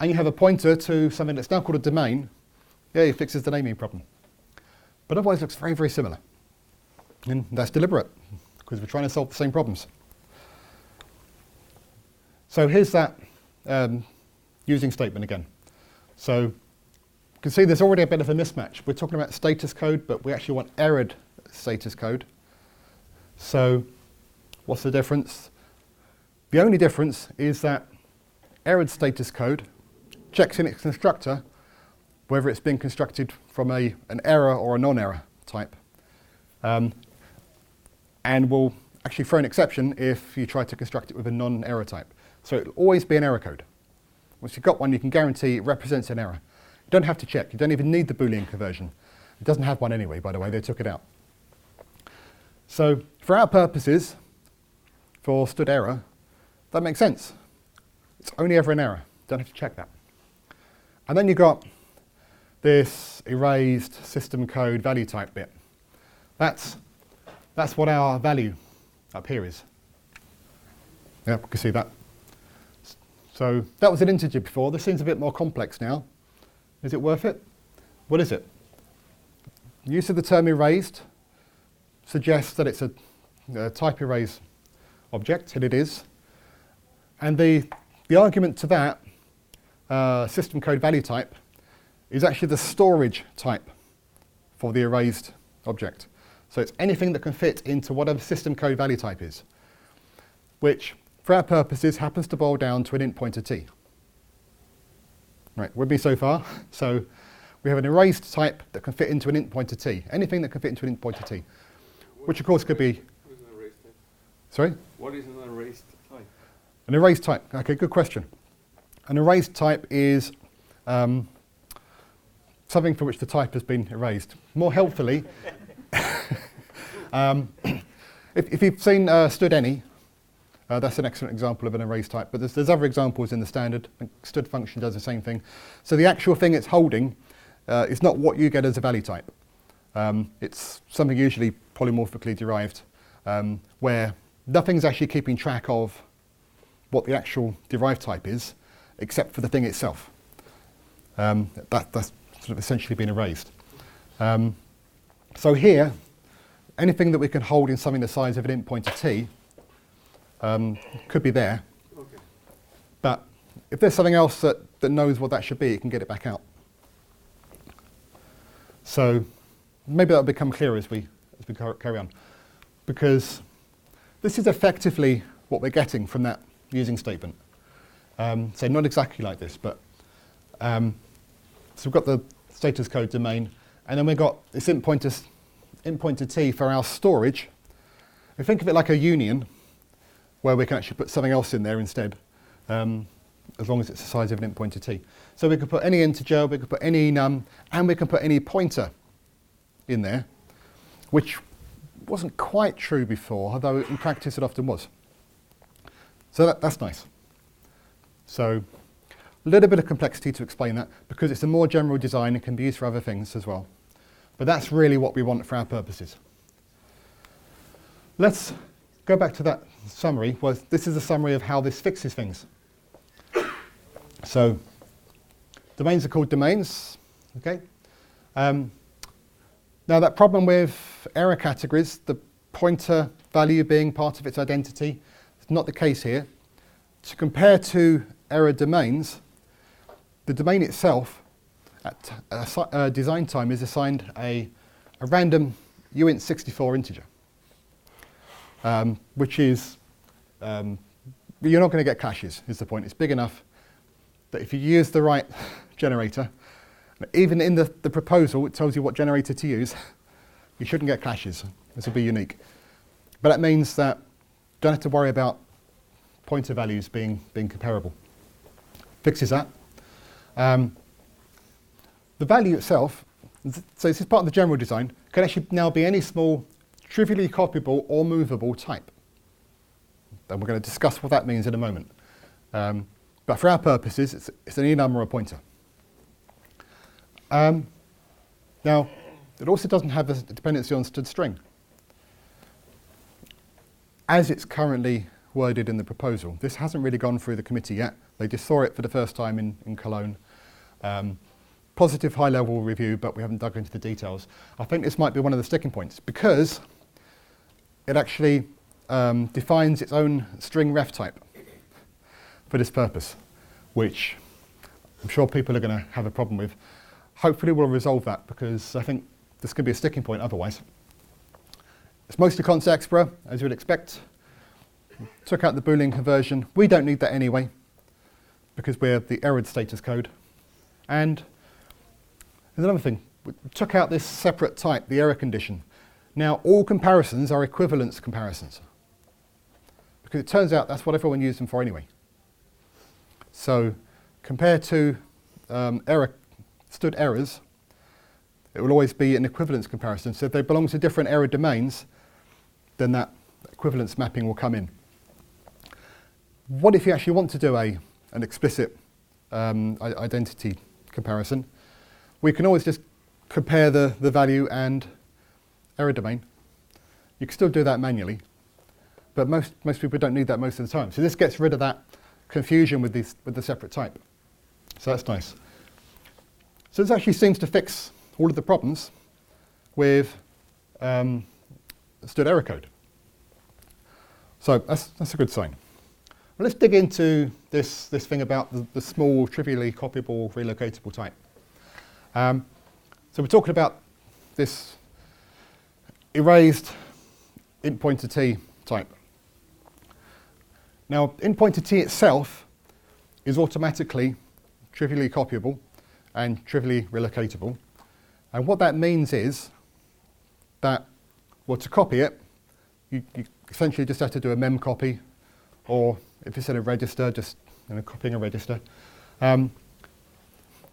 S1: you have a pointer to something that's now called a domain. Yeah, it fixes the naming problem. But otherwise it looks very, very similar. And that's deliberate because we're trying to solve the same problems. So here's that using statement again. So you can see there's already a bit of a mismatch. We're talking about status code, but we actually want errored status code. So what's the difference? The only difference is that errored status code checks in its constructor whether it's been constructed from an error or a non-error type. And will actually throw an exception if you try to construct it with a non-error type. So it'll always be an error code. Once you've got one, you can guarantee it represents an error. You don't have to check. You don't even need the Boolean conversion. It doesn't have one anyway, by the way. They took it out. So for our purposes, for stood error, that makes sense. It's only ever an error. Don't have to check that. And then you've got this erased system code value type bit. That's what our value up here is. Yeah, we can see that. So that was an integer before. This seems a bit more complex now. Is it worth it? What is it? Use of the term erased suggests that it's a type erase object, and it is. And the argument to that system code value type is actually the storage type for the erased object. So it's anything that can fit into whatever system code value type is, which for our purposes happens to boil down to an int pointer t. Right, with me so far? So we have an erased type that can fit into an int pointer t, anything that can fit into an int pointer t, which of course could be...
S4: What is an erased type?
S1: Sorry?
S4: What is an erased type?
S1: An erased type, okay, good question. An erased type is something for which the type has been erased. More helpfully, if you've seen stood any, that's an excellent example of an erased type, but there's other examples in the standard. Stood function does the same thing. So the actual thing it's holding is not what you get as a value type. It's something usually polymorphically derived, where nothing's actually keeping track of what the actual derived type is, except for the thing itself. That's sort of essentially been erased. So here, anything that we can hold in something the size of an int pointer t could be there.
S4: Okay.
S1: But if there's something else that knows what that should be, it can get it back out. So maybe that'll become clearer as we carry on. Because this is effectively what we're getting from that using statement. So not exactly like this, but so we've got the status code domain, and then we've got this int pointer t for our storage. We think of it like a union, where we can actually put something else in there instead, as long as it's the size of an int pointer t. So we could put any integer, we could put any num, and we can put any pointer in there, which wasn't quite true before, although in practice it often was. So that's nice. So a little bit of complexity to explain that, because it's a more general design and can be used for other things as well. But that's really what we want for our purposes. Let's go back to that summary. Well, this is a summary of how this fixes things. So domains are called domains. Okay. Now that problem with error categories, the pointer value being part of its identity, is not the case here. To compare to error domains, the domain itself at design time is assigned a random uint64 integer, which is, you're not going to get clashes, is the point. It's big enough that if you use the right generator, even in the proposal, it tells you what generator to use, you shouldn't get clashes. This will be unique. But that means that you don't have to worry about pointer values being comparable. Fixes that. The value itself, so this is part of the general design, can actually now be any small, trivially copyable or movable type. And we're going to discuss what that means in a moment. But for our purposes, it's an enum or a pointer. Now, it also doesn't have a dependency on stood string. As it's currently worded in the proposal, this hasn't really gone through the committee yet. They just saw it for the first time in Cologne. Positive high-level review, but we haven't dug into the details. I think this might be one of the sticking points, because it actually defines its own string ref type for this purpose, which I'm sure people are going to have a problem with. Hopefully we'll resolve that, because I think this could be a sticking point otherwise. It's mostly const expr, as you would expect. Took out the Boolean conversion. We don't need that anyway, because we're the errored status code. And there's another thing. We took out this separate type, the error condition. Now, all comparisons are equivalence comparisons, because it turns out that's what everyone used them for anyway. So compared to stood errors, it will always be an equivalence comparison. So if they belong to different error domains, then that equivalence mapping will come in. What if you actually want to do an explicit identity comparison? We can always just compare the value and error domain. You can still do that manually, but most people don't need that most of the time. So this gets rid of that confusion with the separate type. So that's nice. So this actually seems to fix all of the problems with stood error code. So that's a good sign. Well, let's dig into this thing about the small, trivially copyable, relocatable type. So we're talking about this erased int pointer t type. Now, int pointer t itself is automatically trivially copyable and trivially relocatable. And what that means is that, well, to copy it, you essentially just have to do a mem copy, or if it's in a register, just copying a register.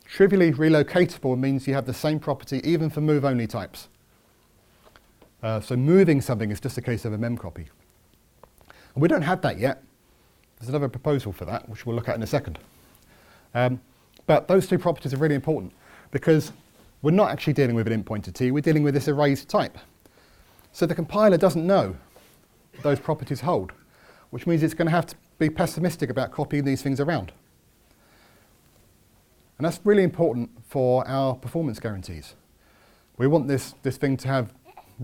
S1: Trivially relocatable means you have the same property even for move-only types. So moving something is just a case of a mem copy. And we don't have that yet. There's another proposal for that, which we'll look at in a second. But those two properties are really important because we're not actually dealing with an int pointer t, we're dealing with this erased type. So the compiler doesn't know those properties hold, which means it's going to have to be pessimistic about copying these things around. And that's really important for our performance guarantees. We want this thing to have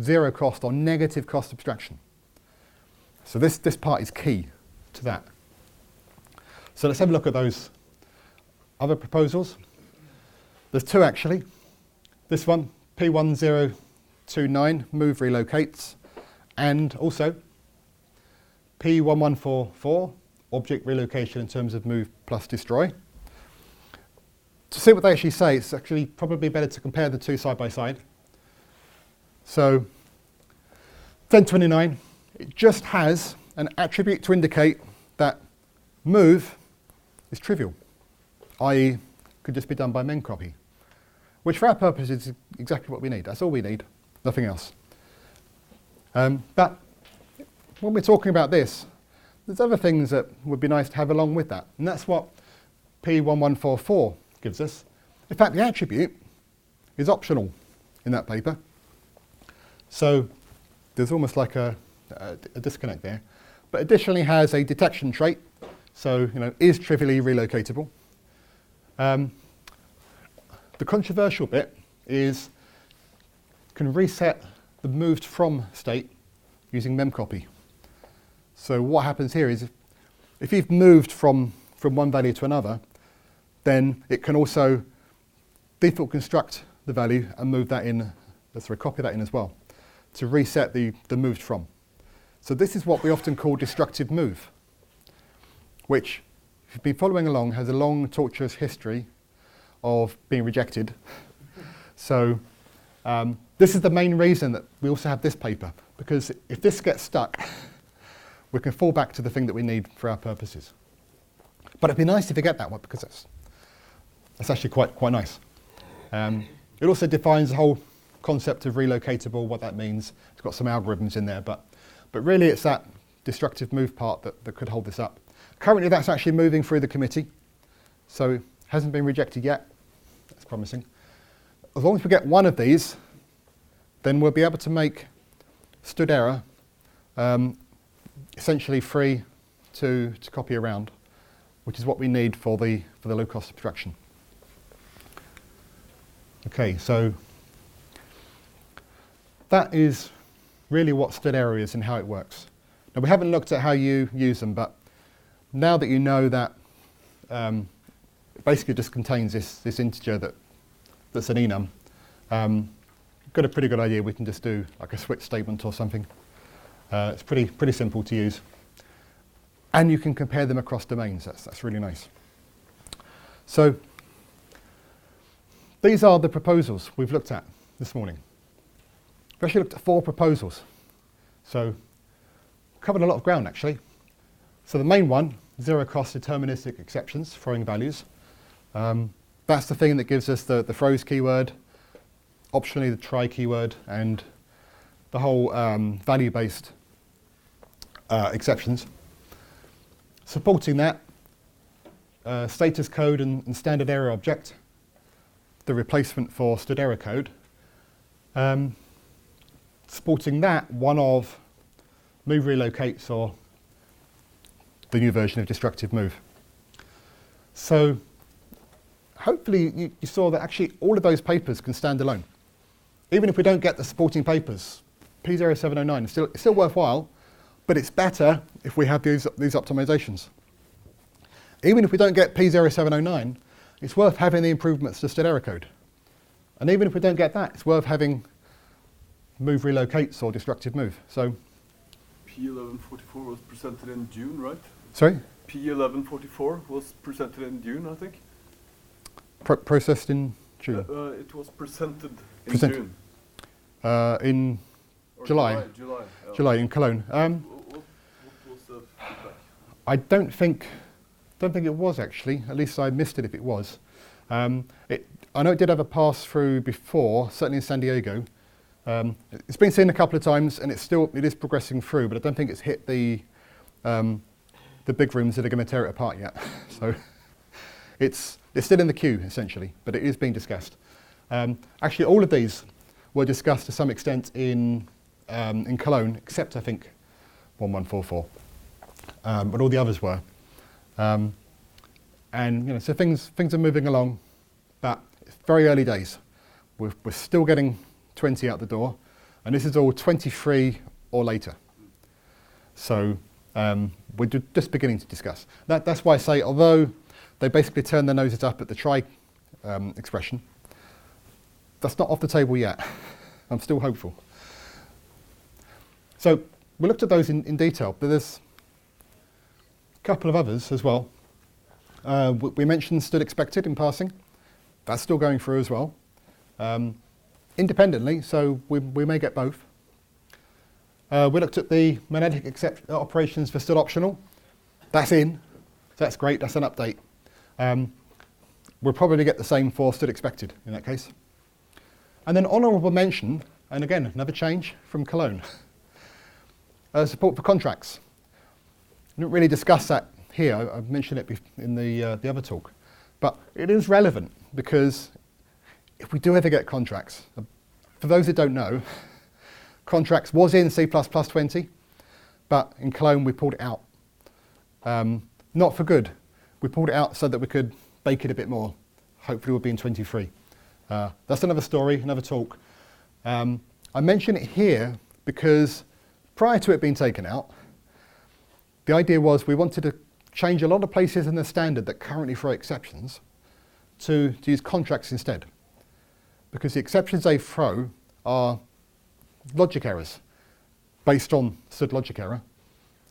S1: zero cost or negative cost abstraction. So this part is key to that. So let's have a look at those other proposals. There's two actually. This one, P1029, move relocates, and also P1144, object relocation in terms of move plus destroy. To see what they actually say, it's actually probably better to compare the two side by side. So 1029, it just has an attribute to indicate that move is trivial, i.e. could just be done by mem copy, which for our purposes is exactly what we need. That's all we need, nothing else. But when we're talking about this, there's other things that would be nice to have along with that, and that's what P1144 gives us. In fact, the attribute is optional in that paper. So there's almost like a disconnect there. But additionally has a detection trait, so is trivially relocatable. The controversial bit is can reset the moved from state using memcopy. So what happens here is if you've moved from one value to another, then it can also default construct the value and move that in, copy that in as well, to reset the moved from. So this is what we often call destructive move, which, if you've been following along, has a long, tortuous history of being rejected. So this is the main reason that we also have this paper, because if this gets stuck, we can fall back to the thing that we need for our purposes. But it'd be nice if you get that one, because that's actually quite nice. It also defines the whole concept of relocatable, what that means. It's got some algorithms in there, but really it's that destructive move part that could hold this up. Currently that's actually moving through the committee, so it hasn't been rejected yet. That's promising. As long as we get one of these, then we'll be able to make stood error essentially free to copy around, which is what we need for the low cost abstraction. Okay, so that is really what stood error is and how it works. Now we haven't looked at how you use them, but now that you know that it basically just contains this integer that's an enum, got a pretty good idea. We can just do like a switch statement or something. It's pretty simple to use, and you can compare them across domains. That's really nice. So these are the proposals we've looked at this morning. We've actually looked at 4 proposals, so covered a lot of ground actually. So the main one, zero cost deterministic exceptions, throwing values. That's the thing that gives us the throws keyword, optionally the try keyword, and the whole value-based exceptions. Supporting that, status code and standard error object, the replacement for stood error code. Supporting that, one of move relocates or the new version of destructive move. So hopefully you saw that actually all of those papers can stand alone. Even if we don't get the supporting papers, P0709 is still worthwhile, but it's better if we have these optimizations. even if we don't get P0709, it's worth having the improvements to std error code. And even if we don't get that, it's worth having move relocates or destructive move. So
S2: P1144 was presented in June, right?
S1: sorry?
S2: P1144 was presented in June, I think.
S1: Processed in June.
S2: It was presented in
S1: Presented.
S2: June.
S1: In
S2: Or
S1: July.
S2: July. Yeah.
S1: July in Cologne.
S2: What was the feedback?
S1: I don't think it was actually. At least I missed it if it was. I know it did have a pass through before, certainly in San Diego. It's been seen a couple of times, and it is progressing through, but I don't think it's hit the big rooms that are going to tear it apart yet. So it's still in the queue essentially, but it is being discussed. Actually, all of these were discussed to some extent in Cologne, except I think 1144, but all the others were. And so things are moving along, but it's very early days. We're still getting 20 out the door, and this is all 23 or later. So we're just beginning to discuss. That's why I say, although they basically turn their noses up at the try expression, that's not off the table yet. I'm still hopeful. So we looked at those in detail, but there's a couple of others as well. We mentioned stood expected in passing. That's still going through as well. Independently, so we may get both. We looked at the magnetic operations for stood optional. That's in. That's great. That's an update. We'll probably get the same for stood expected in that case. And then honourable mention, and again, another change from Cologne. Support for contracts. I didn't really discuss that here. I mentioned it in the other talk. But it is relevant because if we do ever get contracts, for those that don't know, contracts was in C++20, but in Cologne we pulled it out. Not for good. We pulled it out so that we could bake it a bit more. Hopefully we'll be in 23. That's another story, another talk. I mention it here because prior to it being taken out, the idea was we wanted to change a lot of places in the standard that currently throw exceptions to use contracts instead. Because the exceptions they throw are logic errors based on stood logic error.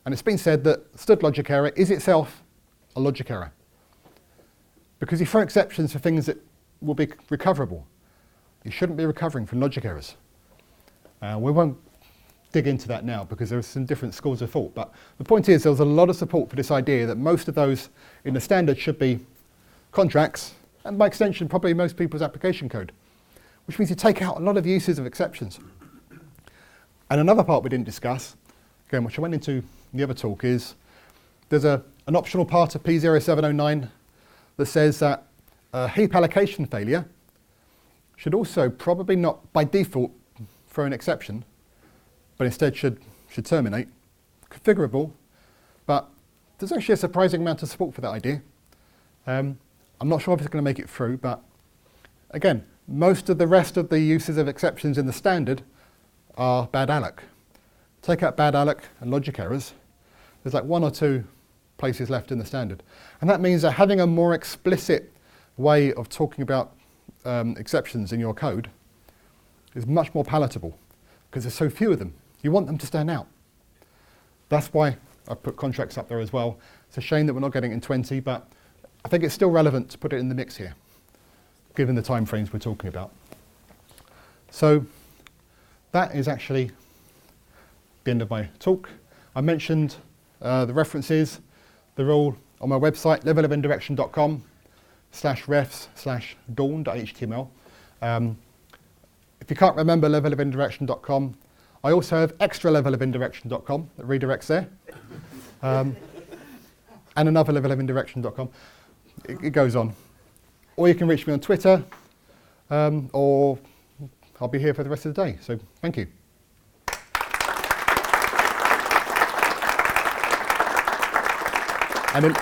S1: And it's been said that stood logic error is itself a logic error. Because you throw exceptions for things that will be recoverable. You shouldn't be recovering from logic errors. We won't dig into that now because there are some different schools of thought. But the point is there was a lot of support for this idea that most of those in the standard should be contracts, and by extension probably most people's application code, which means you take out a lot of uses of exceptions. And another part we didn't discuss, again, which I went into in the other talk, is there's an optional part of P0709 that says that heap allocation failure should also probably not by default throw an exception, but instead should terminate. Configurable, but there's actually a surprising amount of support for that idea. I'm not sure if it's going to make it through, but again, most of the rest of the uses of exceptions in the standard are bad alloc. Take out bad alloc and logic errors, there's like one or two places left in the standard. And that means that having a more explicit way of talking about exceptions in your code is much more palatable because there's so few of them. You want them to stand out. That's why I put contracts up there as well. It's a shame that we're not getting it in 20, but I think it's still relevant to put it in the mix here, given the time frames we're talking about. So that is actually the end of my talk. I mentioned the references. They're all on my website, levelofindirection.com/refs/dawn.html. If you can't remember levelofindirection.com, I also have extra-levelofindirection.com that redirects there. And another levelofindirection.com. It goes on. Or you can reach me on Twitter, or I'll be here for the rest of the day. So thank you. And then